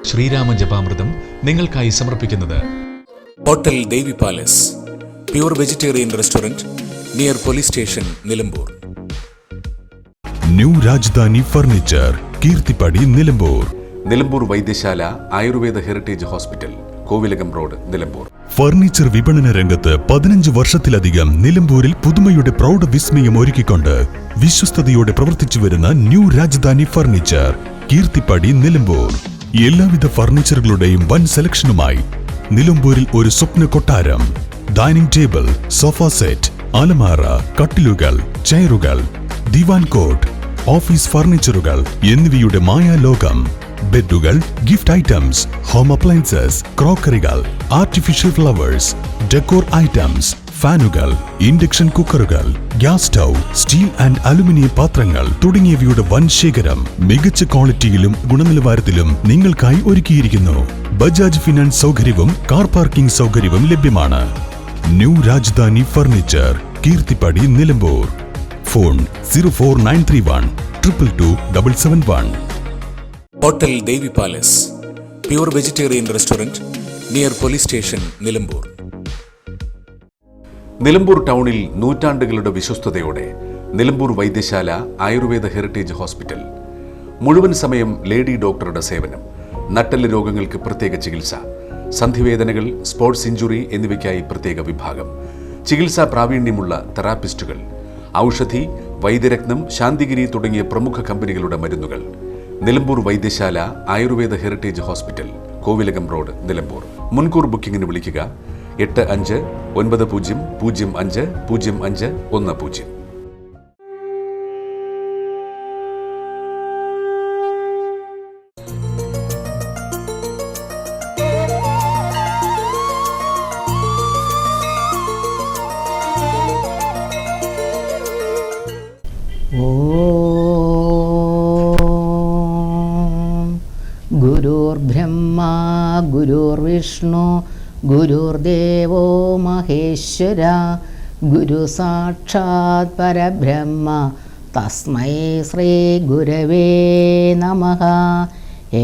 ശ്രീരാമ ജപാമൃതം നിങ്ങൾക്കായി സമർപ്പിക്കുന്നത് hotel Devi palace, pure vegetarian restaurant near police station, Nilambur. New Rajadhani furniture, Keerthippadi, Nilambur. Nilambur Vaidyasala Ayurveda heritage hospital, Kovilakam road, Nilambur. Furniture വിപണന രംഗത്ത് 15 വർഷത്തിലധികം നിലമ്പൂരിൽ പുതുമയുടെ പ്രൗഢ വിസ്മയം ഒരുക്കിക്കൊണ്ട് വിശ്വസ്തയോടെ പ്രവർത്തിച്ചു വരുന്ന ന്യൂ രാജധാനി ഫർണിച്ചർ, കീർത്തിപ്പടി, നിലമ്പൂർ. എല്ലാവിധ ഫർണിച്ചറുകളുടെയും വൻ സെലക്ഷനുമായി നിലമ്പൂരിൽ ഒരു സ്വപ്ന കൊട്ടാരം. ഡൈനിങ് ടേബിൾ, സോഫ സെറ്റ്, അലമാര, കട്ടിലുകൾ, ചെയറുകൾ, ദിവാൻ കോട്ട്, ഓഫീസ് ഫർണിച്ചറുകൾ എന്നിവയുടെ മായാലോകം. ബെഡുകൾ, ഗിഫ്റ്റ് ഐറ്റംസ്, ഹോം അപ്ലയൻസസ്, ക്രോക്കറികൾ, ആർട്ടിഫിഷ്യൽ ഫ്ലവേഴ്സ്, ഡെക്കോർ ഐറ്റംസ്, ഫാനുകൾ, ഇൻഡക്ഷൻ കുക്കറുകൾ, gas stove, steel and aluminium പാത്രങ്ങൾ തുടങ്ങിയവയുടെ വൻ ശേഖരം മികച്ച ക്വാളിറ്റിയിലും ഗുണനിലവാരത്തിലും നിങ്ങൾക്കായി ഒരുക്കിയിരിക്കുന്നു. ബജാജ് ഫിനാൻസ് സൗകര്യവും കാർ പാർക്കിംഗ് സൗകര്യവും ലഭ്യമാണ്. New Rajadhani furniture, Keerthippadi, Nilambur. Phone 04931 222 771. Hotel Devi palace, pure vegetarian restaurant near police station, Nilambur. Nilambur ടൗണിൽ നൂറ്റാണ്ടുകളുടെ വിശ്വസ്തയോടെ നിലമ്പൂർ വൈദ്യശാല ആയുർവേദ ഹെറിറ്റേജ് ഹോസ്പിറ്റൽ. മുഴുവൻ സമയം ലേഡി ഡോക്ടറുടെ സേവനം. നട്ടെല്ല് രോഗങ്ങൾക്ക് പ്രത്യേക ചികിത്സ, സന്ധിവേദനകൾ, സ്പോർട്സ് ഇഞ്ചുറി എന്നിവയ്ക്കായി പ്രത്യേക വിഭാഗം, ചികിത്സാ പ്രാവീണ്യമുള്ള തെറാപ്പിസ്റ്റുകൾ, ഔഷധി, വൈദ്യരത്നം, ശാന്തിഗിരി തുടങ്ങിയ പ്രമുഖ കമ്പനികളുടെ മരുന്നുകൾ. Nilambur Vaidyasala Ayurveda heritage hospital, Kovilakam road, Nilambur. മുൻകൂർ ബുക്കിംഗിന് വിളിക്കുക 8590050510. ഗുരുർബ്രഹ്മാ ഗുരുർവിഷ്ണു ഗുരുർദേവോ മഹേശ്വര, ഗുരു സാക്ഷാത് പരബ്രഹ്മ തസ്മൈ ശ്രീ ഗുരവേ നമഃ.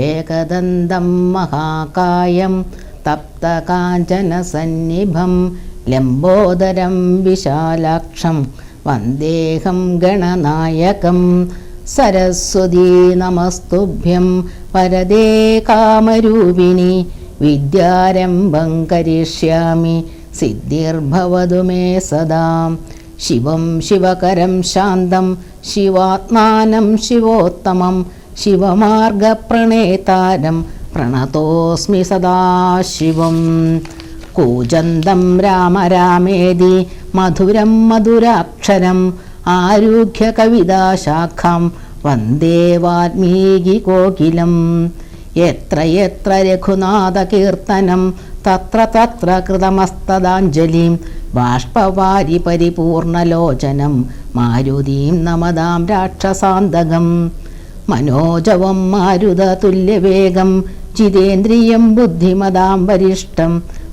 ഏകദന്തം മഹാകായം തപ്തകാഞ്ചനസന്നിഭം ലംബോദരം വിശാലാക്ഷം വന്ദേഹം ഗണനായകം. സരസ്വതീ നമസ്തുഭ്യം വരദേ കാമരൂപിണി, വിദ്യാരംഭം കരിഷ്യാമി സിദ്ധിർഭവതു മേ സദാ. ശിവം ശിവകരം ശാന്തം ശിവാത്മാനം ശിവോത്തമം, ശിവമാർഗപ്രണേതാരം പ്രണതോസ്മി സദാശിവം. കൂജന്തം രാമ രാമേതി മധുരം മധുരാക്ഷരം, ആരുഹ്യ കവിതാശാഖാം വന്ദേ വാൽമീകി കോകിലം. യത്ര യത്ര രഘുനാഥകീർത്തനം തത്ര തത്ര കൃതമസ്തദാഞ്ജലിം, ബാഷ്പവാരി പരിപൂർണലോചനം മാരുതീം നമതാം രാക്ഷസാന്തകം. മനോജവം മാരുതതുല്യവേഗം ജിതേന്ദ്രിയം ബുദ്ധിമതാം വരിഷ്ടം,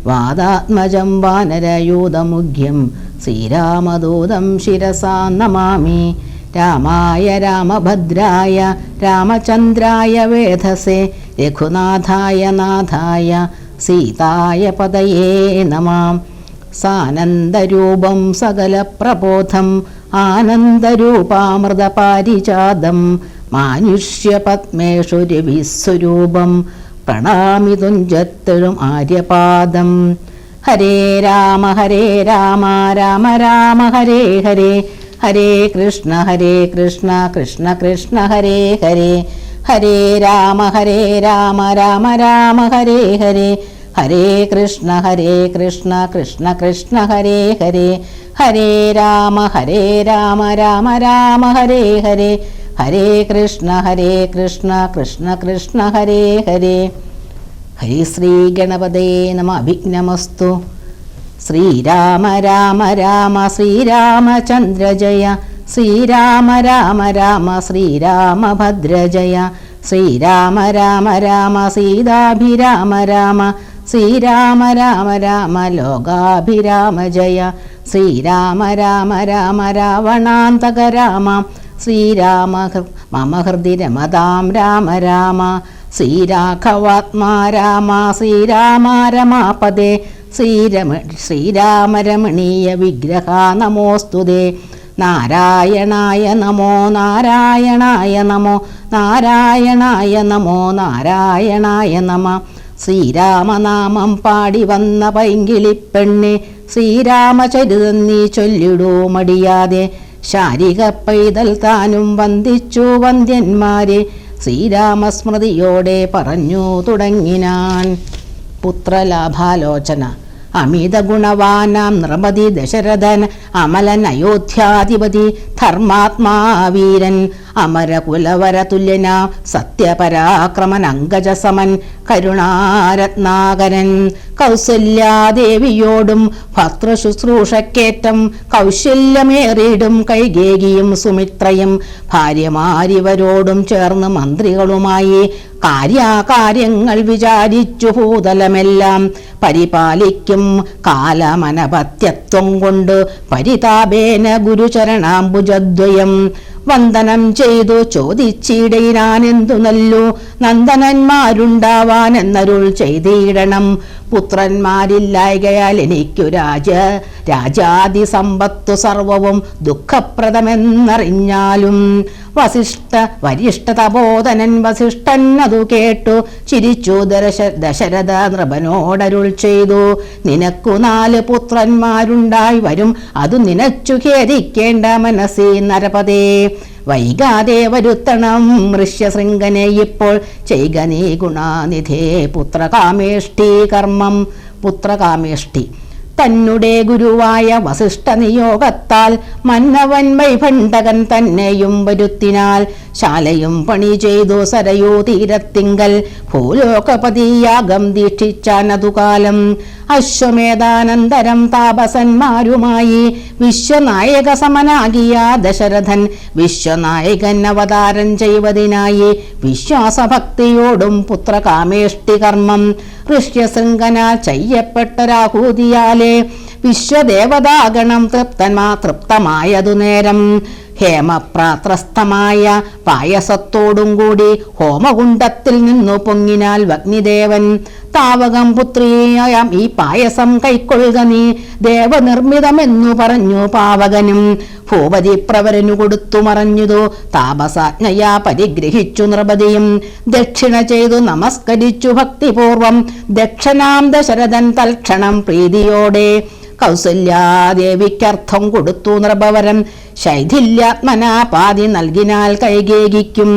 വാദാത്മജം വാനരയൂഥമുഖ്യം ശ്രീരാമദൂതം ശിരസാ നമാമി. രാമായ രാമഭദ്രായ രാമചന്ദ്രായ വേധസേ, രഘുനാഥായ നാഥായ സീതായ പതയേ നമഃ. സാനന്ദരൂപം സകലപ്രബോധം ആനന്ദരൂപാമൃതപാരിജാതം, മാനുഷ്യപത്മേഷു രവിസ്വരൂപം പ്രണാമി തുഞ്ചത്തെഴും ആര്യപാദം. ഹരേ രാമ രാമ രാമ ഹരേ ഹരേ, ഹരേ കൃഷ്ണ കൃഷ്ണ കൃഷ്ണ ഹരേ ഹരേ. ഹരേ രാമ രാമ രാമ ഹരേ ഹരേ, ഹരേ കൃഷ്ണ കൃഷ്ണ കൃഷ്ണ ഹരേ ഹരേ. ഹരേ രാമ രാമ ഹരേ ഹരേ, ഹരേ കൃഷ്ണ കൃഷ്ണ കൃഷ്ണ ഹരേ ഹരേ. ഹരി ശ്രീ ഗണപതേ നമഃ. അഭിഘ്നമസ്തു. ശ്രീരാമ രാമ രാമ ശ്രീരാമചന്ദ്ര ജയ, ശ്രീരാമ രാമ രാമ ശ്രീരാമഭദ്ര ജയ, ശ്രീരാമ രാമ രാമ സീതാഭിരാമ രാമ, ശ്രീരാമ രാമ രാമ ലോകാഭിരാമ ജയ, ശ്രീരാമ രാമ രാമ രാവണാന്തക രാമ, ശ്രീരാമ മമ ഹൃദി രമതാം രാമ രാമ. ശ്രീരാഘവാത്മാ രാമ ശ്രീരാമ രമാപദേ ശ്രീരാമരമണീയ വിഗ്രഹ നമോസ്തുതേ. നാരായണായ നമോ നാരായണായ നമോ നാരായണായ നമോ നാരായണായ നമ. ശ്രീരാമനാമം പാടി വന്ന പൈങ്കിളിപ്പെണ്ണെ ശ്രീരാമചരിതം നീ ചൊല്ലിടൂ മടിയാതെ. ശാരിക പൈതൽ താനും വന്ദിച്ചു വന്ദ്യന്മാരെ ശ്രീരാമസ്മൃതിയോടെ പറഞ്ഞു തുടങ്ങിനാൻ. പുത്രലാഭാലോചന. അമിത ഗുണവാനാം നൃപതി ദശരഥൻ അമലൻ അയോധ്യാധിപതി ധർമാത്മാവീരൻ അമരകുലവര തുല്യന സത്യപരാക്രമൻ അങ്കജസമൻ കരുണാരത്നാകരൻ. കൗസല്യാദേവിയോടും ഭർതൃശുശ്രൂഷക്കേറ്റം കൗശല്യമേറിയിടും കൈകേകിയും സുമിത്രയും ഭാര്യമാരിവരോടും ചേർന്ന് മന്ത്രികളുമായി കാര്യങ്ങൾ വിചാരിച്ചു ഭൂതലമെല്ലാം പരിപാലിക്കും കാലമനപത്യത്വം കൊണ്ട് പരിതാപേന ഗുരുചരണാംബുജദ്വയം വന്ദനം ചെയ്തു ചോദിച്ചിടയിനാനെന്തു നല്ലു നന്ദനന്മാരുണ്ടാവാൻ എന്നരുൾ ചെയ്തിടണം. പുത്രന്മാരില്ലായകയാൽ എനിക്കു രാജാതി സമ്പത്തു സർവവും ദുഃഖപ്രദമെന്നറിഞ്ഞാലും. വരിഷ്ഠ തപോധനൻ വസിഷ്ഠൻ അതു കേട്ടു ചിരിച്ചു ദശരഥ നൃപനോടരുൾ ചെയ്തു. നിനക്കു 4 പുത്രന്മാരുണ്ടായി വരും, അതു നിനച്ചു ഖേദിക്കേണ്ട മനസ്സി നരപതേ. വൈകാതെ വരുത്തണം ഋഷ്യശൃംഖനെ ഇപ്പോൾ ചെയ്ക നീ ഗുണാനിധേ പുത്രകാമേഷ്ടി കർമ്മം. പുത്രകാമേഷ്ടി തന്നെ ഗുരുവായ വസിഷ്ഠ നിയോഗത്താൽ മന്നവൻ വൈഭണ്ഡകൻ തന്നെയും വരുത്തിനാൽ ശാലയും പണി ചെയ്തു സരയൂ തീരത്തിങ്കൽ ഭൂലോകപതിയാഗം ദീക്ഷിച്ചാനതുകാലം. അശ്വമേധാനന്തരം താപസന്മാരുമായി വിശ്വനായക സമനാകിയ ദശരഥൻ വിശ്വനായകൻ അവതാരം ചെയ്വതിനായി വിശ്വാസഭക്തിയോടും പുത്രകാമേഷ്ടി കർമ്മം ഋഷ്യശൃംഖന ചെയ്യപ്പെട്ടൊരാഹൂതിയാലേ വിശ്വദേവതാഗണം തൃപ്തമായതു നേരം. ഹേമപ്രാത്രസ്ഥമായ പായസത്തോടും കൂടി ഹോമകുണ്ഡത്തിൽ നിന്നു പൊങ്ങിനാൽ വഗ്നിദേവൻ താവകം പുത്രിയാം ഈ പായസം കൈക്കൊള്ളുക നീ ദേവനിർമ്മിതമെന്നു പറഞ്ഞു പാവകനും. ഭൂപതി പ്രവരനു കൊടുത്തു മറഞ്ഞുതോ താപസാജ്ഞയാ പരിഗ്രഹിച്ചു നൃപതിയും ദക്ഷിണ ചെയ്തു നമസ്കരിച്ചു ഭക്തിപൂർവം. ദക്ഷനാം ദശരഥൻ തൽക്ഷണം പ്രീതിയോടെ കൗസല്യാദേവിക്കർത്ഥം കൊടുത്തു നൃപവരം. ശൈഥില്യാത്മനാ പാതി നൽകിനാൽ കൈകേകിക്കും.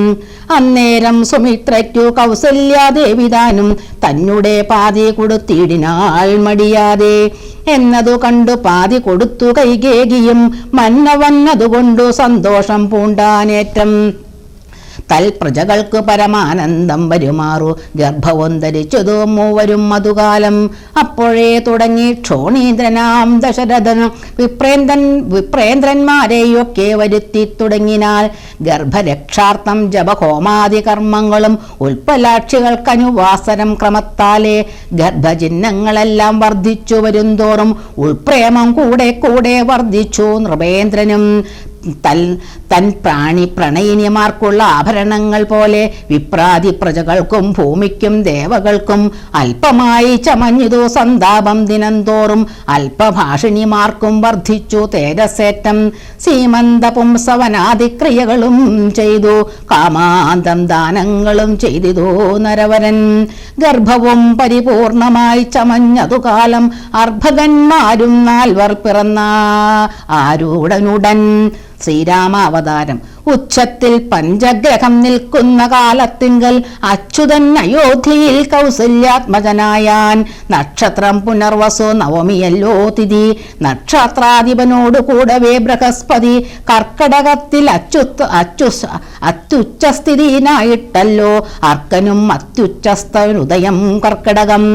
അന്നേരം സുമിത്രയ്ക്കു കൗസല്യാദേവിതാനും തന്നെ പാതി കൊടുത്തിടിനാൾ മടിയാതെ. എന്നതു കണ്ടു പാതി കൊടുത്തു കൈകേകിയും മന്നവൻ അതുകൊണ്ടു സന്തോഷം പൂണ്ടാനേറ്റം. തൽപ്രജകൾക്ക് പരമാനന്ദം വരുമാറു ഗർഭവും ധരിച്ചതു മൂവരും മധുകാലം. അപ്പോഴേ തുടങ്ങി ക്ഷോണീന്ദ്രനാം ദശരഥൻ വിപ്രേന്ദ്രന്മാരെയൊക്കെ വരുത്തി തുടങ്ങിനാൽ ഗർഭരക്ഷാർത്ഥം ജപഹോമാദി കർമ്മങ്ങളും ഉൽപ്പലാക്ഷികൾക്കനുവാസനം ക്രമത്താലേ ഗർഭചിഹ്നങ്ങളെല്ലാം വർദ്ധിച്ചു വരുംതോറും ഉൾപ്രേമം കൂടെ കൂടെ വർദ്ധിച്ചു നൃപേന്ദ്രനും. തൻ പ്രണയിനിമാർക്കുള്ള ആഭരണങ്ങൾ പോലെ വിപ്രാതി പ്രജകൾക്കും ഭൂമിക്കും ദേവകൾക്കും അല്പമായി ചമഞ്ഞിതു സന്താപം ദിനംതോറും. അല്പഭാഷിണിമാർക്കും വർദ്ധിച്ചു തേജസ്സേറ്റം. സീമന്ത പുംസവനാദിക്രിയകളും ചെയ്തു കാമാന്തം ദാനങ്ങളും ചെയ്തിതു നരവരൻ. ഗർഭവും പരിപൂർണമായി ചമഞ്ഞതുകാലം അർഭകന്മാരും 4 പിറന്ന ആരൂഢനുടൻ. ശ്രീരാമാവതാരം. ഉച്ചത്തിൽ പഞ്ചഗ്രഹം നിൽക്കുന്ന കാലത്തിങ്കൽ അച്യുതൻ അയോധ്യയിൽ കൗസല്യാത്മജനായാൻ. നക്ഷത്രം പുനർവസു നവമിയല്ലോ തിഥി. നക്ഷത്രാധിപനോട് കൂടവേ ബൃഹസ്പതി കർക്കടകത്തിൽ അത്യുച്ചസ്ഥിതിനായിട്ടല്ലോ അർക്കനും അത്യുച്ചസ്ഥനുദയം കർക്കടകം.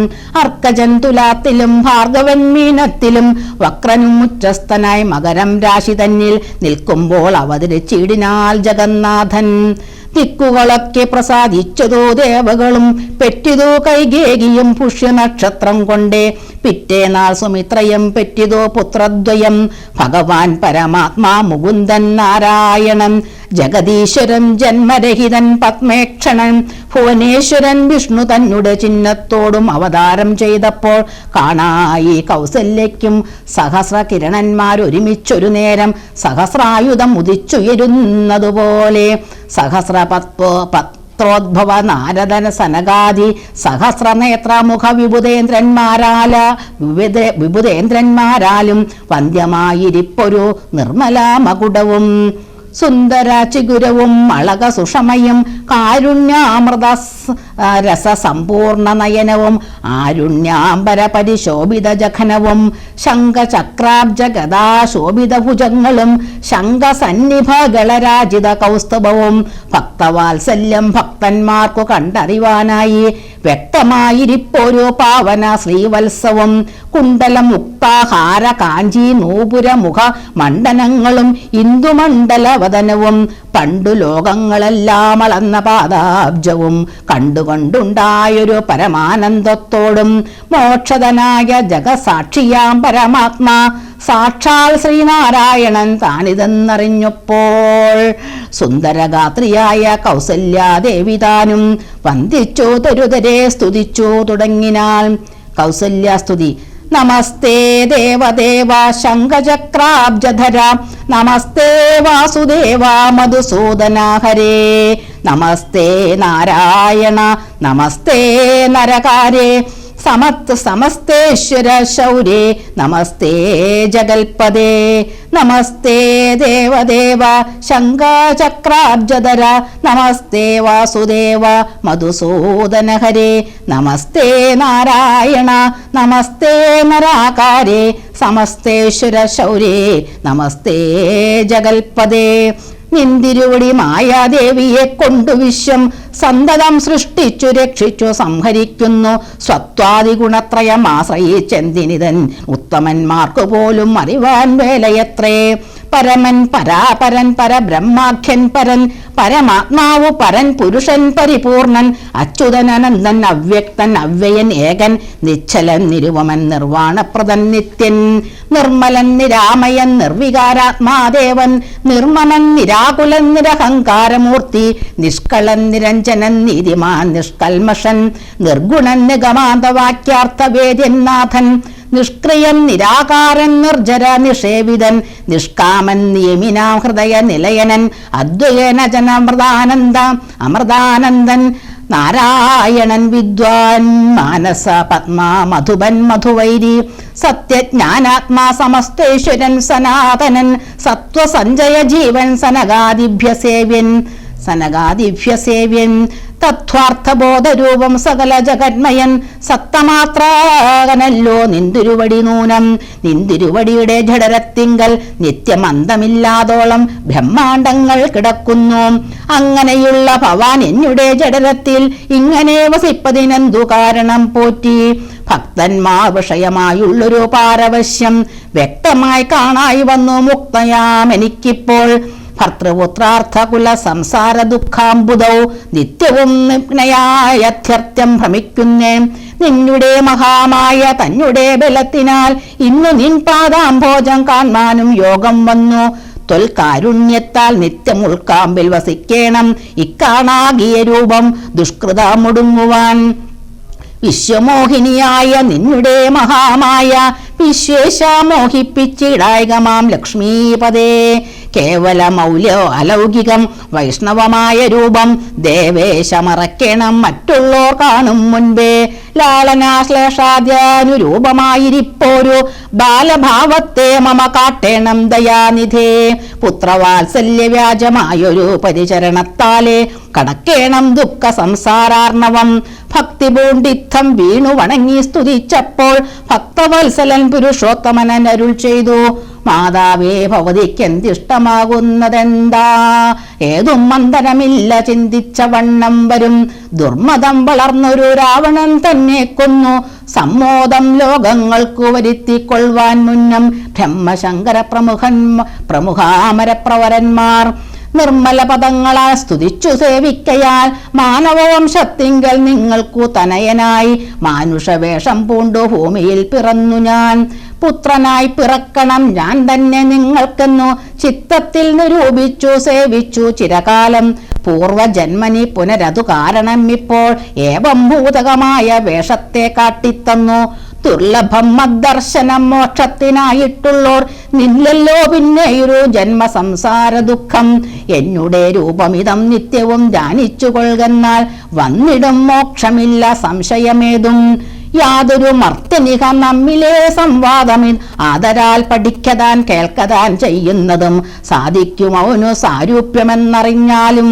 അർക്കജൻ തുലാത്തിലും ഭാർഗവൻ മീനത്തിലും വക്രനും ഉച്ചസ്ഥനായി മകരം രാശി തന്നിൽ നിൽക്കുമ്പോൾ അവതരിച്ചിടിനാൾ ജഗന്നാഥൻ. ദിക്കുകളൊക്കെ പ്രസാദിച്ചതോ ദേവകളും പെറ്റിതോ കൈകേകിയും പുഷ്യനക്ഷത്രം കൊണ്ടേ പിറ്റേനാൾ സുമിത്രയും പെറ്റിതോ പുത്രദ്വയം ഭഗവാൻ പരമാത്മാ മുകുന്ദൻ നാരായണൻ ജഗദീശ്വരൻ ജന്മരഹിതൻ പത്മേക്ഷണൻ ഭുവനേശ്വരൻ വിഷ്ണു തന്നെ ചിഹ്നത്തോടും അവതാരം ചെയ്തപ്പോൾ കാണായി കൗസല്യയ്ക്കും സഹസ്രകിരണന്മാരൊരുമിച്ചൊരു നേരം സഹസ്രായുധം ഉദിച്ചുയരുന്നതുപോലെ പത്രോദ്ഭവ നാരദന സനകാദി സഹസ്രനേത്രമുഖ വിബുധേന്ദ്രന്മാരാലും വന്ധ്യമായിരിപ്പൊരു നിർമ്മല മകുടവും സുന്ദര ചിഗുരവും അളക സുഷമയും കാരുണ്യാമൃത രസസമ്പൂർണ നയനവും ആരുണ്യാംബര പരിശോഭിത ജഘനവും ശംഖചക്രാബ്ജ ഗദാശോഭിത ഭുജങ്ങളും ശംഖസന്നിഭകളരാജിത കൗസ്തുഭവും ഭക്തവാത്സല്യം ഭക്തന്മാർക്കു കണ്ടറിവാനായി വ്യക്തമായിരിപ്പോരോ പാവന ശ്രീവത്സവും കുണ്ടലം മുക്താഹാര കാഞ്ചി നൂപുര മുഖ മണ്ഡലങ്ങളും ഇന്ദുമണ്ഡലവദനവും പണ്ടു ലോകങ്ങളെല്ലാം അളന്ന പാദാബ്ജവും കണ്ടുകൊണ്ടുണ്ടായൊരു പരമാനന്ദത്തോടും മോക്ഷതനായ ജഗസാക്ഷിയാം പരമാത്മാ സാക്ഷാൽ ശ്രീനാരായണൻ താനിതെന്നറിഞ്ഞപ്പോൾ സുന്ദരഗാത്രിയായ കൗസല്യാദേവി താനും വന്ദിച്ചു തരുതരെ സ്തുതിച്ചു തുടങ്ങിനാൾ. കൗസല്യാസ്തുതി. നമസ്തേ ദേവദേവ ശംഖചക്രാബ്ജധര നമസ്തേ വാസുദേവ മധുസൂദന ഹരേ നമസ്തേ നാരായണ നമസ്തേ നരകാരേ സമസ്തേശ്വര ശൗരേ നമസ്തേ ജഗൽപദേ നമസ്തേ ദേവദേവ ശംഖചക്രാബ്ജധര നമസ്തേ വാസുദേവ മധുസൂദന ഹരേ നമസ്തേ നാരായണ നമസ്തേ നരാകാരേ സമസ്തേശ്വര ശൗരേ നമസ്തേ ജഗൽപദേ. നിന്തിരുവടി മായാദേവിയെ കൊണ്ടു വിശ്വം സന്തതം സൃഷ്ടിച്ചു രക്ഷിച്ചു സംഹരിക്കുന്നു സ്വത്വാദി ഗുണത്രയം ആശ്രയിച്ചെന്തിനിതൻ ഉത്തമന്മാർക്കു പോലും അറിവാൻ വേലയത്രേ. പരമൻ പരാപരൻ പരബ്രഹ്മാഖ്യൻ പരൻ പരമാത്മാവു പരൻ പുരുഷൻ പരിപൂർണൻ അച്യുതൻ അനന്തൻ അവ്യക്തൻ അവ്യയൻ ഏകൻ നിശ്ചലൻ നിരുപമൻ നിർവാണപ്രദൻ നിത്യൻ നിർമ്മലൻ നിരാമയൻ നിർവികാരാത്മാദേവൻ നിർമ്മമൻ നിരാകുലൻ നിരഹങ്കാരമൂർത്തി നിഷ്കളൻ നിരഞ്ജനൻ നീതിമാൻ നിഷ്കൽമഷൻ നിർഗുണൻ നിഗമാന്തവാക്യാർത്ഥവേദ്യൻ നാഥൻ നിഷ്ക്രിയൻ നിരാകാരൻ നിർജര നിഷേവിതൻ നിഷ്കാമൻ നിയമിനാം ഹൃദയ നിലയനൻ അദ്വയന അമൃതാനന്ദൻ നാരായണൻ വിദ്വാൻ മാനസ പത്മാ മധുബൻ മധുവൈരി സത്യജ്ഞാനാത്മാ സമസ്തേശ്വരൻ സനാതനൻ സത്വസഞ്ജയ ജീവൻ സനകാദിഭ്യസേവ്യൻ തത്വാർത്ഥബോധരൂപം സകല ജഗന്മയൻ സത്തമാത്രകനല്ലോ നിന്തിരുവടി നൂനം നിന്തിരുവടിയുടെ ജഡരത്തിങ്കൽ നിത്യമന്തമില്ലാതോളം ബ്രഹ്മാണ്ടങ്ങൾ കിടക്കുന്നു. അങ്ങനെയുള്ള ഭവാൻ എന്നുടെ ജഡരത്തിൽ ഇങ്ങനെ വസിപ്പതിനെന്തു കാരണം പോറ്റി. ഭക്തന്മാർ വിഷയമായുള്ളൊരു പാരവശ്യം വ്യക്തമായി കാണായി വന്നു മുക്തയാം എനിക്കിപ്പോൾ. ഭർത്തൃപുത്രാർത്ഥകുല സംസാര ദുഃഖാംബുദൗ നിത്യവും നിഗ്നയായത്യർത്ഥ്യം ഭ്രമിക്കുന്നേ. നിന്നുടെ മഹാമായ തന്നെ ബലത്തിനാൽ ഇന്നു നിൻ പാദാംഭോജം കാണാനും യോഗം വന്നു. ത്വൽകാരുണ്യത്താൽ നിത്യം ഉൾക്കാമ്പിൽ വസിക്കേണം ഇക്കാണാകിയ രൂപം ദുഷ്കൃതമൊടുങ്ങുവാൻ. വിശ്വമോഹിനിയായ നിന്നുടെ മഹാമായ വിശ്വേശ മോഹിപ്പിച്ചിടായകമാം ലക്ഷ്മീപദേ. കേവല അലൗകികം വൈഷ്ണവമായ രൂപം ദേവേശമറക്കണം മറ്റുള്ളോർ കാണും മുൻപേ. ലാളനാശ്ലേഷാദ്യാനുരൂപമായിരിപ്പോരു ബാലഭാവത്തെ മമ കാട്ടേണം ദയാനിധേ. പുത്രവാത്സല്യവ്യാജമായൊരു പരിചരണത്താലേ കടക്കേണം ദുഃഖ സംസാരാർണവം. ഭക്തി പൂണ്ടിത്തം വീണു വണങ്ങി സ്തുതിച്ചപ്പോൾ ഭക്തവത്സലൻ പുരുഷോത്തമനൻ അരുൾ ചെയ്തു. മാതാവേ ഭവതിക്കെന്തിഷ്ടമാകുന്നതെന്താ? ഏതും മന്ദരമില്ല ചിന്തിച്ച വണ്ണം വരും. ദുർമതം വളർന്നൊരു രാവണൻ തന്നെ കൊന്നു സമ്മോദം ലോകങ്ങൾക്കു വരുത്തിക്കൊള്ളുവാൻ മുന്നം ബ്രഹ്മശങ്കര പ്രമുഖാമരപ്രവരന്മാർ നിർമ്മല പദങ്ങളാൽ സ്തുതിച്ചു സേവിക്കയാൽ മാനവവംശത്തിങ്കൽ നിങ്ങൾക്കു തനയനായി മാനുഷവേഷം പൂണ്ടു ഭൂമിയിൽ പിറന്നു ഞാൻ. പുത്രനായി പിറക്കണം ഞാൻ തന്നെ നിങ്ങൾക്കെന്നു ചിത്തത്തിൽ നിരൂപിച്ചു സേവിച്ചു ചിരകാലം. പൂർവജന്മനി പുനരതു കാരണം ഇപ്പോൾ ഏവം ഭൂതകമായ വേഷത്തെ കാട്ടിത്തന്നു. ദുർലഭം മദ്ദർശനം മോക്ഷത്തിനായിട്ടുള്ളോർ നില്ലല്ലോ പിന്നെയൊരു ജന്മ സംസാര ദുഃഖം. എന്നുടെ രൂപമിതം നിത്യവും ധ്യാനിച്ചു കൊള്ളുന്നാൽ വന്നിടും മോക്ഷമില്ല സംശയമേതും. യാതൊരു മർത്യനിക നമ്മിലെ സംവാദമിൽ ആദരാൽ പഠിക്കതാൻ കേൾക്കതാൻ ചെയ്യുന്നതും സാധിക്കും അവനു സാരൂപ്യമെന്നറിഞ്ഞാലും.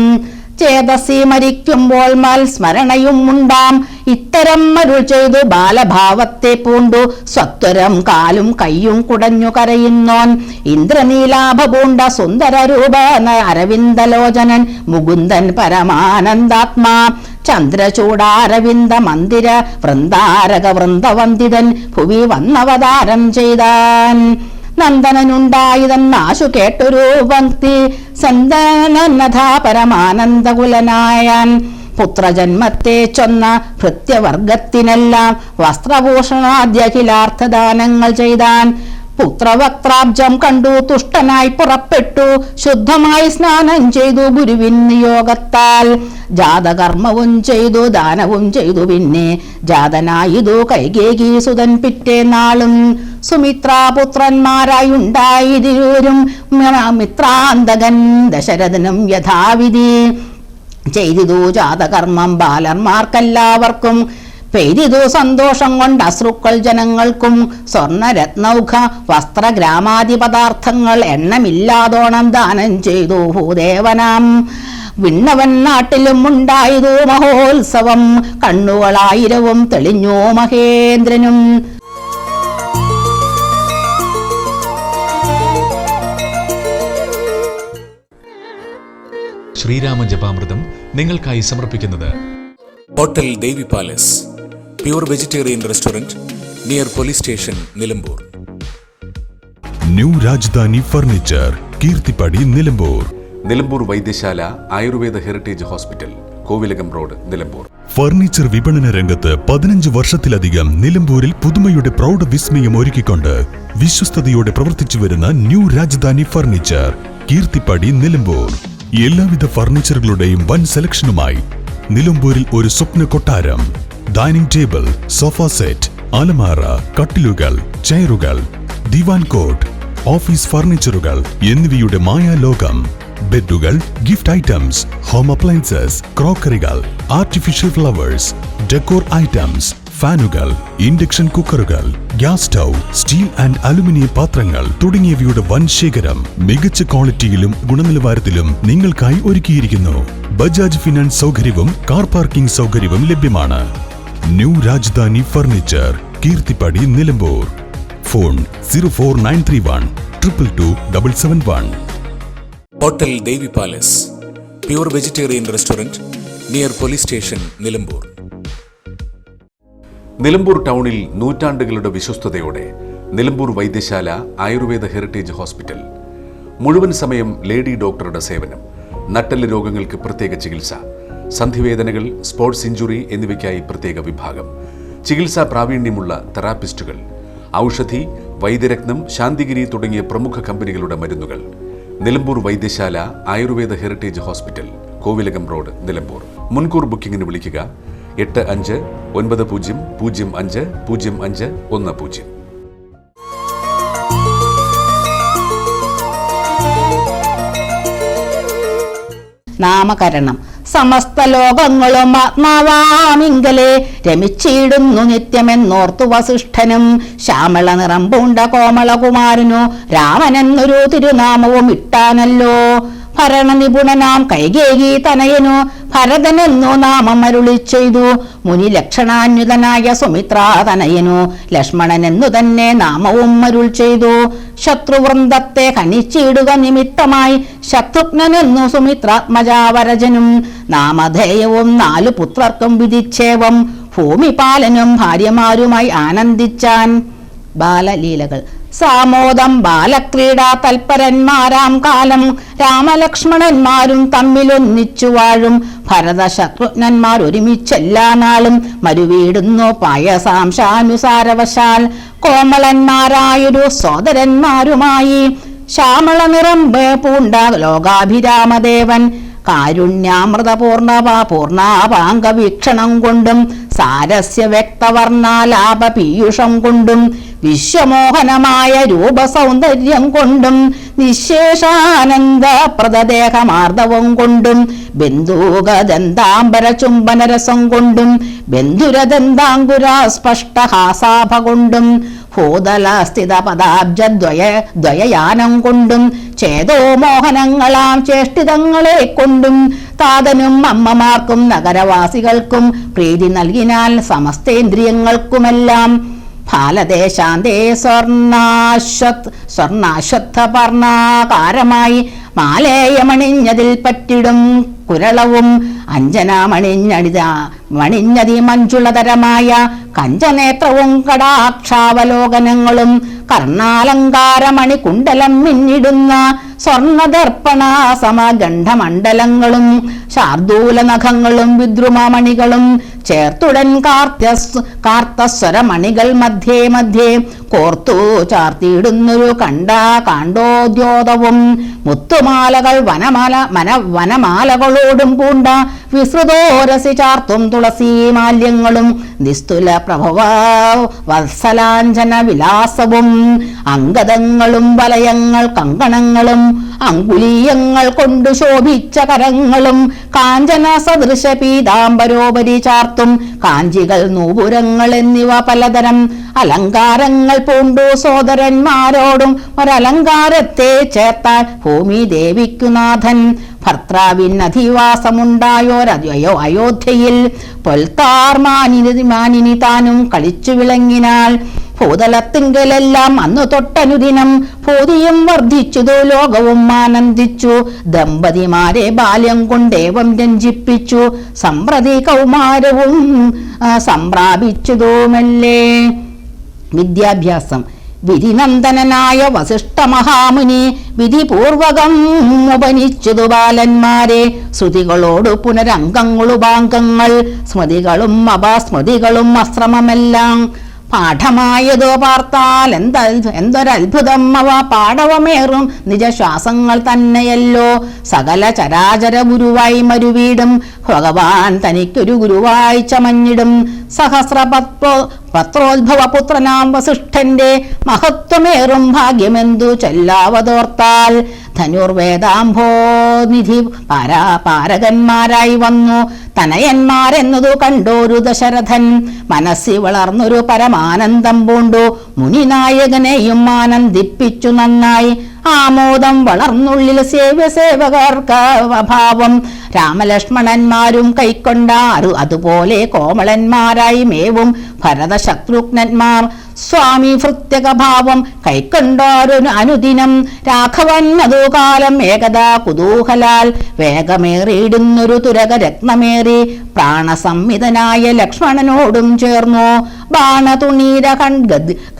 ചേതസി മരിക്കുമ്പോൾ മൽസ്മരണയും ഉണ്ടാം. ഇത്തരം അരുൾ ചെയ്തു ബാലഭാവത്തെ പൂണ്ടു സ്വത്വരം കാലും കയ്യും കുടഞ്ഞു കരയുന്നോൻ. ഇന്ദ്രനീലാഭ പൂണ്ട സുന്ദര രൂപന അരവിന്ദലോചനൻ മുകുന്ദൻ പരമാനന്ദാത്മാ. ചന്ദ്രചൂടാരവിന്ദ മന്ദിര വൃന്ദാരക വൃന്ദവന്ദിതൻ ഭുവി വന്നവതാരം ചെയ്താൻ. നന്ദനനുണ്ടായതെന്നാശു കേട്ടൊരു ഭക്തി സന്ദനനഥാ പരമാനന്ദകുലനായാൻ. പുത്രജന്മത്തെ ചൊന്ന ഭൃത്യവർഗത്തിനെല്ലാം വസ്ത്രഭൂഷണാദ്യഖിലാർത്ഥദാനങ്ങൾ ചെയ്താൻ. പുത്രവക്ത്രാബ്ജം കണ്ടു തുഷ്ടനായി പുറപ്പെട്ടു ശുദ്ധമായി സ്നാനം ചെയ്തു ഗുരുവിൻ നിയോഗത്താൽ. ജാതകർമ്മവും ചെയ്തു ദാനവും ചെയ്തു പിന്നെ ജാതനായിതു കൈകേകി സുതൻ പിറ്റേ നാളും. സുമിത്രാപുത്രന്മാരായുണ്ടായിരുവരും മിത്രാന്തകൻ ദശരഥനും യഥാവിധി ചെയ്തിതു ജാതകർമ്മം ബാലന്മാർക്കെല്ലാവർക്കും. പെയ്തിതു സന്തോഷം കൊണ്ട് അശ്രുക്കൾ ജനങ്ങൾക്കും. സ്വർണരത്നൗഘ വസ്ത്രഗ്രാമാദി പദാർത്ഥങ്ങൾ എണ്ണമില്ലാതോണം ദാനം ചെയ്തു ഭൂദേവനാം. വിണ്ണവൻ നാട്ടിലും ഉണ്ടായതു മഹോത്സവം. കണ്ണുകളായിരവും തെളിഞ്ഞു മഹേന്ദ്രനും. ശ്രീരാമ ജപാമൃതം നിങ്ങൾക്കായി സമർപ്പിക്കുന്നത് hotel Devi palace, pure vegetarian restaurant near police station, Nilambur. New Rajadhani furniture, Keerthippadi, Nilambur. Nilambur Vaidyasala Ayurveda heritage hospital, Kovilakam road, Nilambur. Furniture വിപണന രംഗത്ത് 15 വർഷത്തിലധികം നിലമ്പൂരിൽ പുതുമയുടെ പ്രൗഢ വിസ്മയം ഒരുക്കിക്കൊണ്ട് വിശ്വസ്തയോടെ പ്രവർത്തിച്ചു വരുന്ന ന്യൂ രാജധാനി ഫർണിച്ചർ, കീർത്തിപ്പടി, നിലമ്പൂർ. എല്ലാവിധ ഫർണിച്ചറുകളുടെയും വൻ സെലക്ഷനുമായി നിലമ്പൂരിൽ ഒരു സ്വപ്ന കൊട്ടാരം. ഡൈനിങ് ടേബിൾ, സോഫ സെറ്റ്, അലമാര, കട്ടിലുകൾ, ചെയറുകൾ, ദിവാൻ കോട്ട്, ഓഫീസ് ഫർണിച്ചറുകൾ എന്നിവയുടെ മായാലോകം. ബെഡുകൾ, ഗിഫ്റ്റ് ഐറ്റംസ്, ഹോം അപ്ലയൻസസ്, ക്രോക്കറികൾ, ആർട്ടിഫിഷ്യൽ ഫ്ലവേഴ്സ്, ഡെക്കോർ ഐറ്റംസ്, ഫാനുകൾ, ഇൻഡക്ഷൻ കുക്കറുകൾ, gas stove, steel and aluminium പാത്രങ്ങൾ തുടങ്ങിയവയുടെ വൻ ശേഖരം മികച്ച ക്വാളിറ്റിയിലും ഗുണനിലവാരത്തിലും നിങ്ങൾക്കായി ഒരുക്കിയിരിക്കുന്നു. ബജാജ് ഫിനാൻസ് സൗകര്യവും കാർ പാർക്കിംഗ് സൗകര്യവും ലഭ്യമാണ്. New Rajadhani furniture, Keerthippadi, Nilambur. Phone 04931 222 771. Hotel Devi palace, pure vegetarian restaurant near police station, Nilambur. Nilambur ടൗണിൽ നൂറ്റാണ്ടുകളുടെ വിശ്വസ്തയോടെ നിലമ്പൂർ വൈദ്യശാല ആയുർവേദ ഹെറിറ്റേജ് ഹോസ്പിറ്റൽ. മുഴുവൻ സമയം ലേഡി ഡോക്ടറുടെ സേവനം. നട്ടെല്ല് രോഗങ്ങൾക്ക് പ്രത്യേക ചികിത്സ, സന്ധിവേദനകൾ, സ്പോർട്സ് ഇഞ്ചുറി എന്നിവയ്ക്കായി പ്രത്യേക വിഭാഗം, ചികിത്സാ പ്രാവീണ്യമുള്ള തെറാപ്പിസ്റ്റുകൾ, ഔഷധി, വൈദ്യരത്നം, ശാന്തിഗിരി തുടങ്ങിയ പ്രമുഖ കമ്പനികളുടെ മരുന്നുകൾ. Nilambur Vaidyasala Ayurveda heritage hospital, Kovilakam road, Nilambur. മുൻകൂർ ബുക്കിംഗിന് വിളിക്കുക 8590050510. നാമകരണം. സമസ്ത ലോകങ്ങളും ആത്മാവാമിങ്കലെ രമിച്ചിടുന്നു നിത്യമെന്നോർത്തു വസിഷ്ഠനും. ശ്യാമള നിറം പൂണ്ട കോമളകുമാരനു രാമനെന്നൊരു തിരുനാമവും ഇട്ടാനല്ലോ. ഭരണനിപുണനാം കൈകേകി തനയനു ഭരതനെന്നു നാമം അരുളി ചെയ്തു. മുനി ലക്ഷണാന്യുതനായ സുമിത്രാതനയനു ലക്ഷ്മണനെന്നു തന്നെ നാമവും അരുൾ ചെയ്തു. ശത്രുവൃന്ദത്തെ ഹനിച്ചിടുക നിമിത്തമായി ശത്രുഘ്നെന്നു സുമിത്രാത്മജാവരജനും നാമധേയവും 4 പുത്രർക്കും വിധിച്ചേവം. ഭൂമിപാലനും ഭാര്യമാരുമായി ആനന്ദിച്ചാൻ. ബാലലീലകൾ. സാമോദം ബാലക്രീഡാ തൽപരന്മാരാം കാലം രാമലക്ഷ്മണന്മാരും തമ്മിലൊന്നിച്ചു വാഴും ഭരതശത്രുഘ്നന്മാർ ഒരുമിച്ചെല്ലാ നാളും മരുവീടുന്നു പായസാംശാനുസാരവശാൽ കോമളന്മാരായൊരു സോദരന്മാരുമായി ശ്യാമള നിറം പൂണ്ട ലോകാഭിരാമദേവൻ കാരുണ്യാമൃതപൂർണപാംഗ വീക്ഷണം കൊണ്ടും സാരസ്യ വ്യക്തവർണാലാപ പീയൂഷം കൊണ്ടും വിശ്വമോഹനമായ രൂപസൗന്ദര്യം കൊണ്ടും നിശേഷാനന്ദ പ്രദദേഹമാർദ്ദവം കൊണ്ടും ബന്ധൂകദന്താംബര ചുംബനരസം കൊണ്ടും ബന്ധുരദന്താങ്കുര സ്പഷ്ടഹാസാഭ കൊണ്ടും ഭൂതലസ്ഥിത പദാബ്ജദ്വയയാനം കൊണ്ടും ചേതോ മോഹനങ്ങളാം ചേഷ്ടിതങ്ങളെ കൊണ്ടും താതനും അമ്മമാർക്കും നഗരവാസികൾക്കും പ്രീതി നൽകിനാൽ സമസ്തേന്ദ്രിയങ്ങൾക്കുമെല്ലാം ഫാലദേശാന്തേ സ്വർണാശ്വത്ഥപർണാകാരമായി മാലേയമണിഞ്ഞതിൽ പറ്റിടും കുരളവും അഞ്ജനാമണിഞ്ഞതി മഞ്ജുളതരമായ കഞ്ചനേത്രവും കടാക്ഷാവലോകനങ്ങളും കർണാലങ്കാരമണി കുണ്ടലം മിന്നിടുന്ന സ്വർണദർപ്പണ സമഗണ്ഡമണ്ഡലങ്ങളും ശാർദൂല നഖങ്ങളും വിദ്രുമമണികളും ചേർത്തുടൻ കാർത്തസ്വരമണികൾ മധ്യേ മധ്യേ കോർത്തു ചാർത്തിയിടുന്നൊരു കാണ്ടോദ്യോതവും മുത്തുമാലകൾ വനമാലകളോടും പൂണ്ട വിസ്തൃതോരസി ചാർത്തും തുളസി മാല്യങ്ങളും നിസ്തുല പ്രഭവ വത്സലാഞ്ജന വിലാസവും അംഗദങ്ങളും വലയങ്ങൾ കങ്കണങ്ങളും അങ്കുലീയങ്ങൾ കൊണ്ടു ശോഭിച്ച കരങ്ങളും കാഞ്ചന സദൃശ പീതാംബരോപരി ചാർത്തും കാഞ്ചികൾ നൂപുരങ്ങൾ എന്നിവ പലതരം അലങ്കാരങ്ങൾ പൂണ്ടു സോദരന്മാരോടും ഒരലങ്കാരത്തെ ചേർത്താൽ ഭൂമി ദേവിക്കുനാഥൻ ഭർത്താവിനധിവാസമുണ്ടായോരയോ അയോധ്യയിൽ പൊൽത്താർ മാനിനി താനും കളിച്ചു വിളങ്ങിനാൽ ഭൂതലത്തിങ്കലെല്ലാം അന്നു തൊട്ടനുദിനം ഭൂതിയും വർദ്ധിച്ചതു ലോകവും ആനന്ദിച്ചു ദമ്പതിമാരെ ബാല്യം കൊണ്ടേവം രഞ്ജിപ്പിച്ചു സമ്പ്രതി കൗമാരവും സംപ്രാപിച്ചതുമല്ലേ. വിദ്യാഭ്യാസം. വിധിനന്ദനായ വസിഷ്ഠ മഹാമുനി വിധിപൂർവകം ഉപനിച്ചതു ബാലന്മാരെ ശ്രുതികളോട് പുനരംഗങ്ങളുപാംഗങ്ങൾ സ്മൃതികളും അപസ്മൃതികളും അശ്രമമെല്ലാം പാഠമായതോ പാർത്താൽ എന്തൊരത്ഭുതം അവ പാടവമേറും നിജശ്വാസങ്ങൾ തന്നെയല്ലോ. സകല ചരാചര ഗുരുവായി മരുവീടും ഭഗവാൻ തനിക്കൊരു ഗുരുവായി ചമഞ്ഞിടും. പത്രോദ്ഭവ പുത്രനാം വസിഷ്ഠന്റെ മഹത്വമേറും ഭാഗ്യമെന്തു ചെല്ലാവതോർത്താൽ ധനുർവേദാംഭോനിധി പാരകന്മാരായി വന്നു തനയന്മാരെന്നതു കണ്ടോരു ദശരഥൻ മനസ്സി വളർന്നൊരു പരമാനന്ദം പൂണ്ടു മുനിനായകനെയും ആനന്ദിപ്പിച്ചു നന്നായി. ആമോദം വളർന്നുള്ളിൽ സേവകർക്ക് അഭാവം രാമലക്ഷ്മണന്മാരും കൈക്കൊണ്ടാറു അതുപോലെ കോമളന്മാരായി മേവും ഭരതശത്രുഘ്നന്മാർ സ്വാമി ഭൃത്യകഭാവം കൈക്കൊണ്ടോരു അനുദിനം രാഘവൻ അതു കാലം ഏകദാ കുതൂഹലാൽ വേഗമേറിയിടുന്നൊരു തുരക രത്നമേറി പ്രാണസംഹിതനായ ലക്ഷ്മണനോടും ചേർന്നു ബാണതുണീര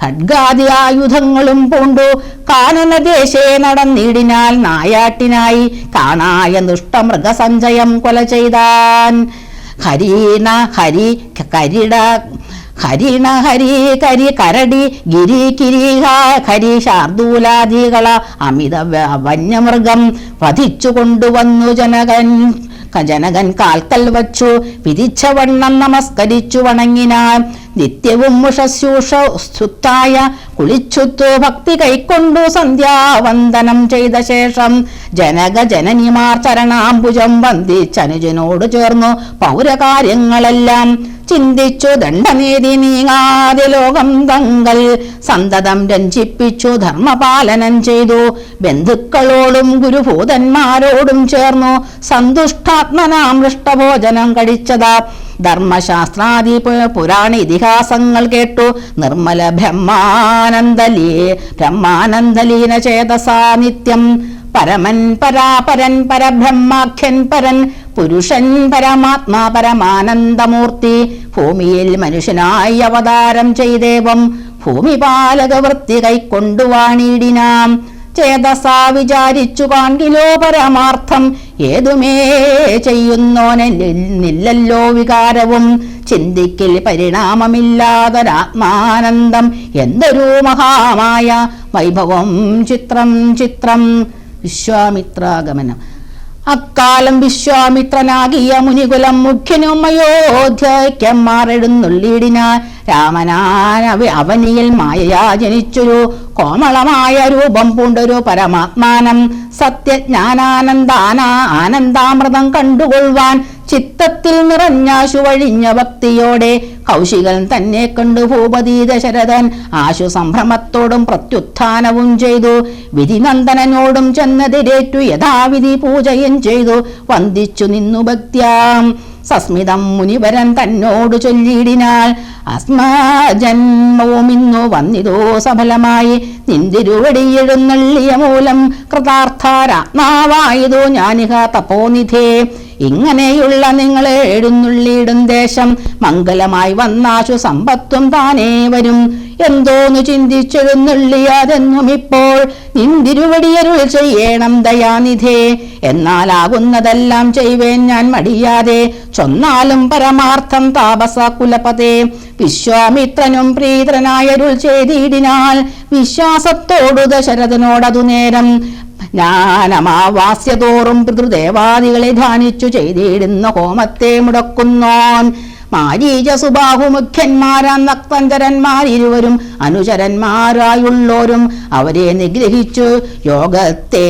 ഖഡ്ഗാദി ആയുധങ്ങളും പൂണ്ടു കാനനദേശേ നടന്നിടിനാൽ നായാട്ടിനായി കാണായ ദുഷ്ടമൃഗസഞ്ചയം കൊല ചെയ്താൻ. ഹരിണ ഹരി കരടി ഗിരി കിരീഹ ഹരി ശാർദൂലാദികള അമിത വന്യമൃഗം വധിച്ചു കൊണ്ടുവന്നു ജനകൻ കാൽക്കൽ വച്ചു വിധിച്ചവണ്ണം നമസ്കരിച്ചു വണങ്ങിനാൻ. നിത്യവും മുഷസ്യൂഷുത്തായ കുളിച്ചുത്തു ഭക്തി കൈക്കൊണ്ടു സന്ധ്യാവന്ദനം ചെയ്ത ശേഷം ജനനിമാർ ചരണാംബുജം വന്ദിച്ചനുജനോട് ചേർന്നു പൗരകാര്യങ്ങളെല്ലാം ചിന്തിച്ചു ദണ്ഡനീതി നീങ്ങാതെ ലോകം തങ്ങൾ സന്തതം രഞ്ജിപ്പിച്ചു ധർമ്മപാലനം ചെയ്തു. ബന്ധുക്കളോടും ഗുരുഭൂതന്മാരോടും ചേർന്നു സന്തുഷ്ടാത്മനാം മൃഷ്ടഭോജനം കഴിച്ചതാ. ധർമ്മശാസ്ത്രാദി പുരാണ ഇതിഹാസങ്ങൾ കേട്ടു നിർമ്മല ബ്രഹ്മാനന്ദലീന ചേതസാ നിത്യം പരമൻ പരാപരൻ പരബ്രഹ്മാഖ്യൻ പരൻ പുരുഷൻ പരമാത്മാ പരമാനന്ദമൂർത്തി ഭൂമിയിൽ മനുഷ്യനായി അവതാരം ചെയ്തേവം ഭൂമിപാലകവൃത്തി കൈക്കൊണ്ടുവാണിടിനാം. ചേതസാ വിചാരിച്ചു കാൺകിലോ പരമാർത്ഥം ഏതുമേ ചെയ്യുന്നോനില്ലല്ലോ വികാരവും. ചിന്തിക്കൽ പരിണാമമില്ലാതൊരാത്മാനന്ദം എന്തൊരു മഹാമായ വൈഭവം ചിത്രം ചിത്രം. വിശ്വാമിത്രാഗമനം. അക്കാലം വിശ്വാമിത്രനാകിയ മുനികുലം മുഖ്യനും അയോധ്യയ്ക്കന്മാരെഴുന്നള്ളിയിടിനാൻ. അവനിയിൽ മായയാ ജനിച്ചൊരു കോമളമായ രൂപം പൂണ്ടൊരു പരമാത്മാനം. ആനന്ദാമൃതം കണ്ടുകൊള്ളുവാൻ ചിത്തത്തിൽ നിറഞ്ഞാശു വഴിഞ്ഞ ഭക്തിയോടെ കൗശികൻ തന്നെ കണ്ടു ഭൂപതി ദശരഥൻ ആശു സംഭ്രമത്തോടും പ്രത്യുത്ഥാനവും ചെയ്തു. വിധിനന്ദനോടും ചെന്നെതിരേറ്റു യഥാവിധി പൂജയും ചെയ്തു വന്ദിച്ചു നിന്നു ഭക്ത്യാം. സസ്മിതം മുനിവരൻ തന്നോട് ചൊല്ലിയിടിനാൽ, അസ്മജന്മവും ഇന്നു വന്നിതോ സഫലമായി. നിന്തിരുവടിയെഴുന്നള്ളിയ മൂലം കൃതാർത്ഥാരാത്മാവായതോ ഞാനിഹ തപോനിധേ. ഇങ്ങനെയുള്ള നിങ്ങളെ എഴുന്നള്ളിയിടും ദേശം മംഗലമായി വന്നാശു സമ്പത്തും താനേ വരും. എന്തോന്നു ചിന്തിച്ചെഴുന്നള്ളിയാതെന്നും ഇപ്പോൾ നിന്തിരുവടിയരുൾ ചെയ്യണം ദയാനിധേ. എന്നാലാകുന്നതെല്ലാം ചെയ്വേൻ ഞാൻ മടിയാതെ, ചൊന്നാലും പരമാർത്ഥം താപസ കുലപതേ. വിശ്വാമിത്രനും പ്രീതനായരുൾ ചെയ്തിടിനാൽ വിശ്വാസത്തോടു ദശരഥനോടതു നേരം. ജ്ഞാനമാവാസ്യതോറും പിതൃദേവാദികളെ ധ്യാനിച്ചു ചെയ്തിടുന്ന ഹോമത്തെ മുടക്കുന്നോൻ. മാരീച സുബാഹുമുഖ്യന്മാരാം നക്തഞ്ചരന്മാരിരുവരും അനുചരന്മാരായുള്ളോരും അവരെ നിഗ്രഹിച്ചു യോഗത്തെ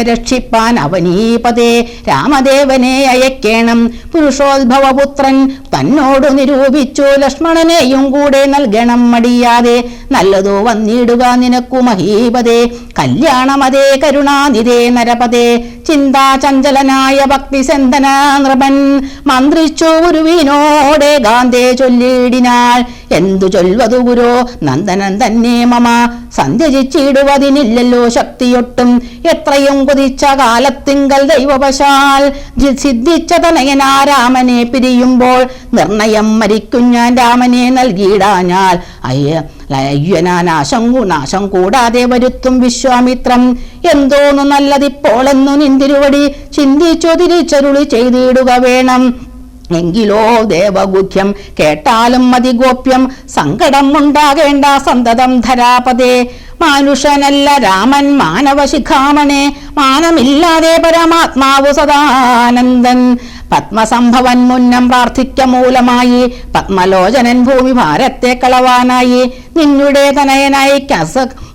രക്ഷിപ്പാൻ അവനീപതേ രാമദേവനെ അയക്കേണം. പുരുഷോദ്ഭവപുത്രൻ തന്നോട് നിരൂപിച്ചു ലക്ഷ്മണനെയും കൂടെ നൽകണം മടിയാതെ. നല്ലതോ വന്നിടുക നിനക്കു മഹീപതേ. കല്യാണമതേ കരുണാനിധേ നരപതേ. ചിന്താചഞ്ചലനായ ഭക്തിസന്ധന നൃപൻ മന്ത്രിച്ചു ഗുരുവിനോടെ ഗാന്ധേ ചൊല്ലിടിനാൽ. എന്തു ചൊൽവതു ഗുരോ നന്ദനൻ തന്നെ മമ. സന്ധ്യജിച്ചിടുവതിനില്ലല്ലോ ശക്തിയൊട്ടും. എത്രയും കുതിച്ച കാലത്തിങ്കൽ ദൈവവശാൽ സിദ്ധിച്ച തനയനാ രാമനെ പിരിയുമ്പോൾ നിർണയം മരിക്കും ഞാൻ രാമനെ നൽകിയിടാഞ്ഞാൽ. നാശം കൂടാതെ വരുത്തും വിശ്വാമിത്രം. എന്തോന്നു നല്ലതിപ്പോളെന്നു നിന്തിരുവടി ചിന്തിച്ചു തിരിച്ചരുളി ചെയ്തിടുക വേണം. എങ്കിലോ ദേവഗുഹ്യം കേട്ടാലും മതിഗോപ്യം. സങ്കടം ഉണ്ടാകേണ്ട സന്തതം ധരാപതേ. മാനുഷനല്ല രാമൻ മാനവശിഖാമണേ. മാനമില്ലാതെ പരമാത്മാവു സദാനന്ദൻ. പത്മസംഭവൻ മുന്നം പ്രാർത്ഥിക്ക മൂലമായി. പത്മലോചനൻ ഭൂമി ഭാരത്തെ കളവാനായി. നിന്നുടെ തനയനായി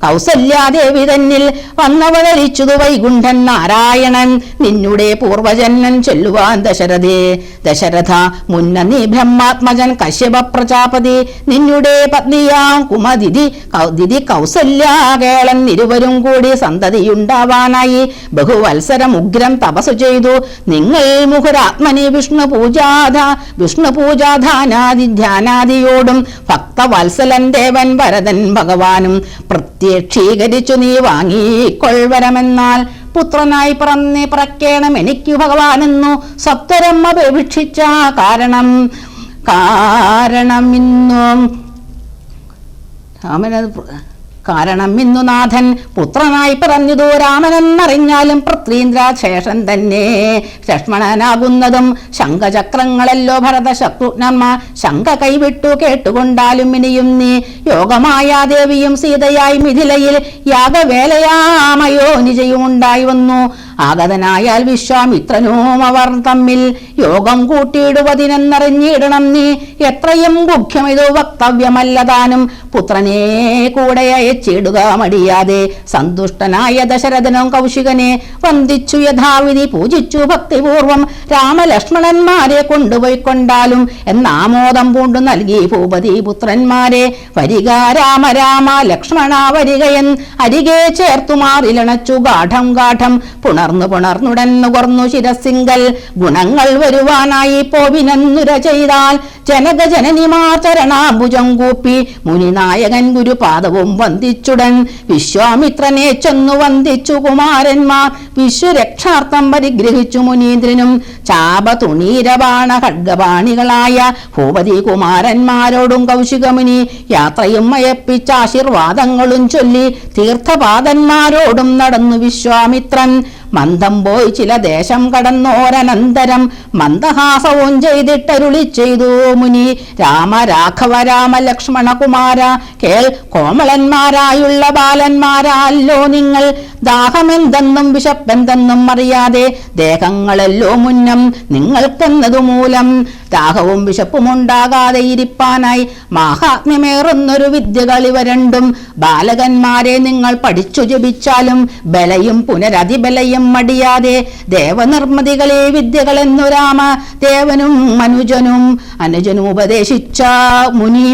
കൗസല്യാദേവി തന്നിൽ വന്നവതരിച്ചതു വൈകുണ്ഠൻ നാരായണൻ. നിന്നുടെ പൂർവജന്മൻ ചൊല്ലുവാൻ ദശരഥ മുന്ന നീ ബ്രഹ്മാത്മജൻ കശ്യപ പ്രജാപതി. നിന്നുടെ പത്നിയാം കുമദിതി കൗസല്യാകേളൻ ഇരുവരും കൂടി സന്തതിയുണ്ടാവാനായി ബഹുവത്സരം ഉഗ്രം തപസ് ചെയ്തു. നിങ്ങൾ മുഹുരാത്മനി വിഷ്ണു പൂജാധാനാദിധ്യാനാദിയോടും ഭക്തവത്സലൻ ദേവൻ ഭരതൻ ഭഗവാനും പ്രത്യക്ഷീകരിച്ചു നീ വാങ്ങിക്കൊൾവരമെന്നാൽ. പുത്രനായി പിറക്കേണം എനിക്ക് ഭഗവാനെന്നു സത്വരം അപേക്ഷിച്ച കാരണം ഇന്നു നാഥൻ പുത്രനായി പിറഞ്ഞതു രാമനെന്നറിഞ്ഞാലും പൃഥ്വീന്ദ്രശേഷൻ തന്നെ ലക്ഷ്മണനാകുന്നതും. ശംഖചക്രങ്ങളല്ലോ ഭരത ശത്രുഘ്നന്മാർ ശംഖ കൈവിട്ടു കേട്ടുകൊണ്ടാലും ഇനിയും നീ. യോഗമായ ദേവിയും സീതയായി മിഥിലയിൽ യാഗവേലയാമയോ നിജയുമുണ്ടായി വന്നു. ആഗതനായാൽ വിശ്വാമിത്രനും അവർ തമ്മിൽ യോഗം കൂട്ടിയിടുവതിനെന്നറിഞ്ഞിടണം നീ. എത്രയും ഗുഖ്യമിതു വക്തവ്യമല്ലതാനും പുത്രനെ കൂടെ അയച്ചിടുക മടിയാതെ. സന്തുഷ്ടനായ ദശരഥനും കൗശികനെ വന്ദിച്ചു യഥാവിധി പൂജിച്ചു ഭക്തിപൂർവം. രാമലക്ഷ്മണന്മാരെ കൊണ്ടുപോയിക്കൊണ്ടാലും എന്നാമോദം പൂണ്ടു നൽകി ഭൂപതി പുത്രന്മാരെ. വരിക രാമ രാമ ലക്ഷ്മണ വരികയൻ അരികെ ചേർത്തുമാറിലണച്ചു ഗാഠം ഗാഠം. പുണർന്നുടൻ നുകർന്നു ശിരസിങ്കൽ ഗുണങ്ങൾ വരുവാനായി പോവിനെന്നുര ചെയ്താൽ ജനകജനനിമാർ ചരണാംബുജം കൂപ്പി മുനിനായകൻ ഗുരുപാദവും വന്ദിച്ചുടൻ വിശ്വാമിത്രനെ ചെന്നു വന്ദിച്ചു കുമാരന്മാർ വിശ്വരക്ഷാർത്ഥം പരിഗ്രഹിച്ചു മുനീന്ദ്രനും ചാപതുണീരബാണ ഖഡ്ഗപാണികളായ ഭൂപതി കുമാരന്മാരോടും കൗശികമുനി യാത്രയും മയപ്പിച്ച ആശീർവാദങ്ങളും ചൊല്ലി തീർത്ഥപാദന്മാരോടും നടന്നു വിശ്വാമിത്രൻ മന്ദം പോയി ചില ദേശം കടന്നോരനന്തരം മന്ദഹാസവും ചെയ്തിട്ടരുളി ചെയ്തു മുനി രാമ രാഘവ രാമ ലക്ഷ്മണ കുമാര കേൾ കോമളന്മാരായുള്ള ബാലന്മാരല്ലോ നിങ്ങൾ ദാഹമെന്തെന്നും വിശപ്പെന്തെന്നും അറിയാതെ ദേഹങ്ങളല്ലോ മുന്നം നിങ്ങൾക്കെന്നതു മൂലം ദാഹവും വിശപ്പുമുണ്ടാകാതെ ഇരിപ്പാനായി മാഹാത്മ്യമേറുന്നൊരു വിദ്യകൾ ഇവ രണ്ടും ബാലകന്മാരെ നിങ്ങൾ പഠിച്ചു ജപിച്ചാലും ബലയും പുനരതിബലയും മടിയാതെ ദേവനിർമ്മിതികളെ വിദ്യകളെന്നു രാമ ദേവനും അനുജനും ഉപദേശിച്ച മുനി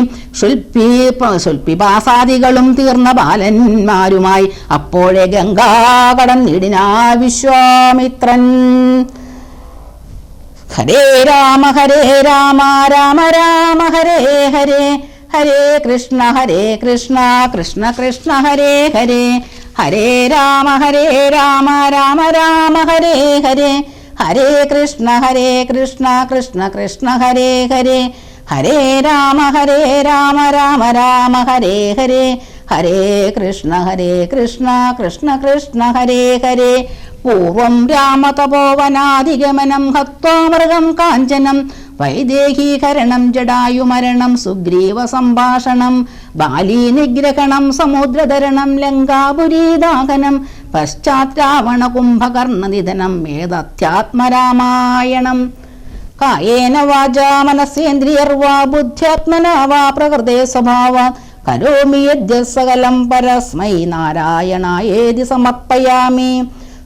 ശുൽപ്പിപാസാദികളും തീർന്ന ബാലന്മാരുമായി അപ്പോഴേ ഗംഗാ കടന്നിടിനാ വിശ്വാമിത്രൻ. ഹരേ രാമ രാമ രാമ ഹരേ ഹരേ ഹരേ കൃഷ്ണ കൃഷ്ണ കൃഷ്ണ ഹരേ ഹരേ ഹരേ രാമ രാമ രാമ ഹരേ ഹരേ ഹരേ കൃഷ്ണ കൃഷ്ണ കൃഷ്ണ ഹരേ ഹരേ ഹരേ രാമ രാമ രാമ ഹരേ ഹരേ ഹരേ കൃഷ്ണ കൃഷ്ണ കൃഷ്ണ ഹരേ ഹരേ. പൂർവം രാമതപോവനാധിഗമനം ഹത്വാ മൃഗം കാഞ്ചനം വൈദേഹീകരണം ജടായുമരണം സുഗ്രീവ സംഭാഷണം ബാലീ നിഗ്രഹണം സമുദ്രതരണം ലങ്കാപുരീദാഹനം പശ്ചാത് രാവണ കുംഭകർണനിധനം ഏതധ്യാത്മരാമായണം. കായേന വാചാ മനസേന്ദ്രിയർവാ ബുദ്ധ്യാത്മനാ വാ പ്രകൃതേ സ്വഭാവാത് കരോമി യദ്യ സകലം പരസ്മൈ നാരായണായേതി സമർപ്പയാമി.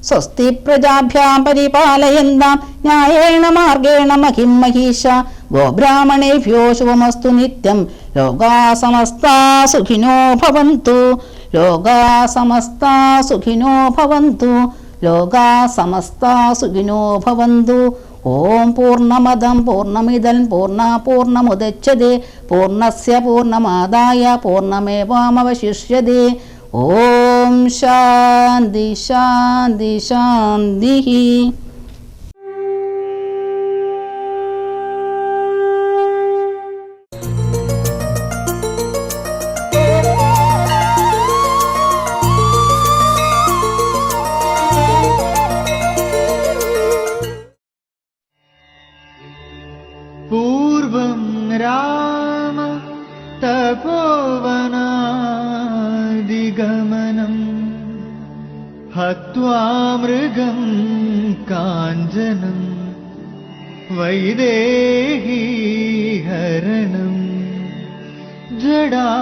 സ്വസ്തി പ്രജാഭ്യാം പരിപാലയന്താം ന്യായേണ മാർഗേണ മഹിം മഹീഷ ഗോബ്രാഹ്മണേഭ്യോ ശുഭമസ്തു നിത്യം. ലോകാ സമസ്താ സുഖിനോ ഭവന്തു. ലോകാ സമസ്താ സുഖിനോ ഭവന്തു. ലോകാ സമസ്താ സുഖിനോ ഭവന്തു. ഓം പൂർണ്ണമദം പൂർണ്ണമിദം പൂർണ്ണമുദച്യതേ പൂർണ്ണസ്യ പൂർണ്ണമാദായ പൂർണ്ണമേവാവശിഷ്യതേ. ഓം ശാന്തി ശാന്തി ശാന്തി. പൂർവം രാമ തപോവനാദിഗമനം ഹത്വാ മൃഗം കാഞ്ചനം വൈദേഹീഹരണം ജടായുമരണം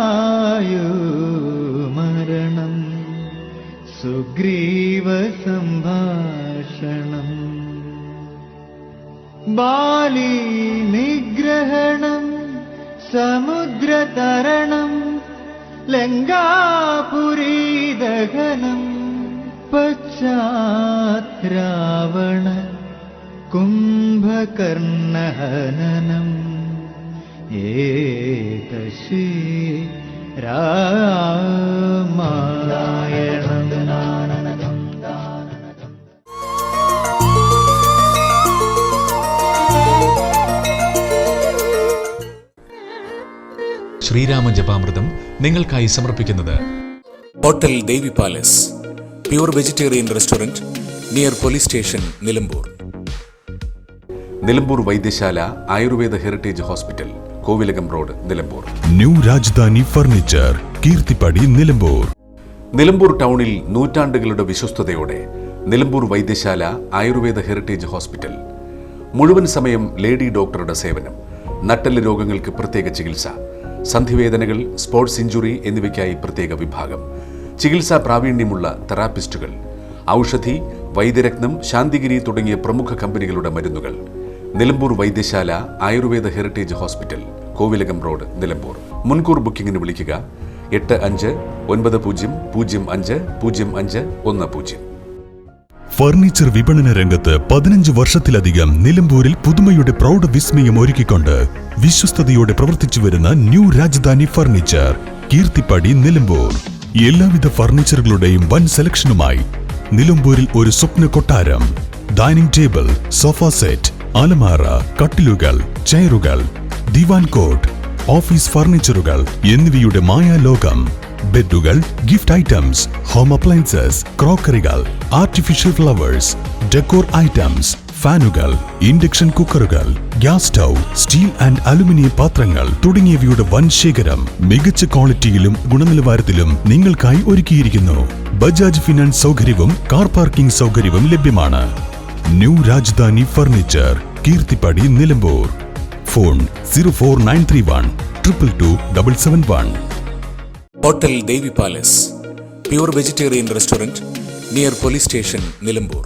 സുഗ്രീവ സംഭാഷണം ബാലീ നിഗ്രഹണം സമുദ്രതരണം ലങ്കാപുരീദഹനം പശ്ചാത് രാവണ കുംഭകർണഹനനം ഏതശ്രീ രാമായണം. ശ്രീരാമ ജപാമൃതം നിങ്ങൾക്കായി സമർപ്പിക്കുന്നത് hotel Devi palace, pure vegetarian restaurant near police station Nilambur. Nilambur Vaidyasala Ayurveda heritage hospital, Kovilakam road, Nilambur. New Rajadhani furniture, Keerthippadi, Nilambur. Nilambur ടൗണിൽ നൂറ്റാണ്ടുകളുടെ വിശ്വസ്തയോടെ നിലമ്പൂർ വൈദ്യശാല ആയുർവേദ ഹെറിറ്റേജ് ഹോസ്പിറ്റൽ. മുഴുവൻ സമയം ലേഡി ഡോക്ടറുടെ സേവനം, നട്ടെല്ല് രോഗങ്ങൾക്ക് പ്രത്യേക ചികിത്സ, സന്ധിവേദനകൾ, സ്പോർട്സ് ഇഞ്ചുറി എന്നിവയ്ക്കായി പ്രത്യേക വിഭാഗം, ചികിത്സാ പ്രാവീണ്യമുള്ള തെറാപ്പിസ്റ്റുകൾ, ഔഷധി, വൈദ്യരത്നം, ശാന്തിഗിരി തുടങ്ങിയ പ്രമുഖ കമ്പനികളുടെ മരുന്നുകൾ. Nilambur Vaidyasala Ayurveda heritage hospital, Kovilakam road, Nilambur. മുൻകൂർ ബുക്കിംഗിന് വിളിക്കുക 8590050510. ഫർണിച്ചർ വിപണന രംഗത്ത് 15 വർഷത്തിലധികം നിലമ്പൂരിൽ പുതുമയുടെ പ്രൗഢ വിസ്മയം ഒരുക്കിക്കൊണ്ട് വിശ്വസ്തയോടെ പ്രവർത്തിച്ചു വരുന്ന ന്യൂ രാജധാനി ഫർണിച്ചർ, കീർത്തിപ്പടി, നിലമ്പൂർ. എല്ലാവിധ ഫർണിച്ചറുകളുടെയും വൻ സെലക്ഷനുമായി നിലമ്പൂരിൽ ഒരു സ്വപ്ന കൊട്ടാരം. ഡൈനിങ് ടേബിൾ, സോഫ സെറ്റ്, അലമാര, കട്ടിലുകൾ, ചെയറുകൾ, ദിവാൻ കോട്ട്, ഓഫീസ് ഫർണിച്ചറുകൾ എന്നിവയുടെ മായാലോകം. ബെഡുകൾ, ഗിഫ്റ്റ് ഐറ്റംസ്, ഹോം അപ്ലയൻസസ്, ക്രോക്കറികൾ, ആർട്ടിഫിഷ്യൽ ഫ്ലവേഴ്സ്, ഡെക്കോർ ഐറ്റംസ്, ഫാനുകൾ, ഇൻഡക്ഷൻ കുക്കറുകൾ, gas stove, steel and aluminium പാത്രങ്ങൾ തുടങ്ങിയവയുടെ വൻ ശേഖരം മികച്ച ക്വാളിറ്റിയിലും ഗുണനിലവാരത്തിലും നിങ്ങൾക്കായി ഒരുക്കിയിരിക്കുന്നു. ബജാജ് ഫിനാൻസ് സൗകര്യവും കാർ പാർക്കിംഗ് സൗകര്യവും ലഭ്യമാണ്. New Rajadhani furniture, Keerthippadi, Nilambur. Phone 04931 222 771. Hotel Devi palace, pure vegetarian restaurant near police station, Nilambur.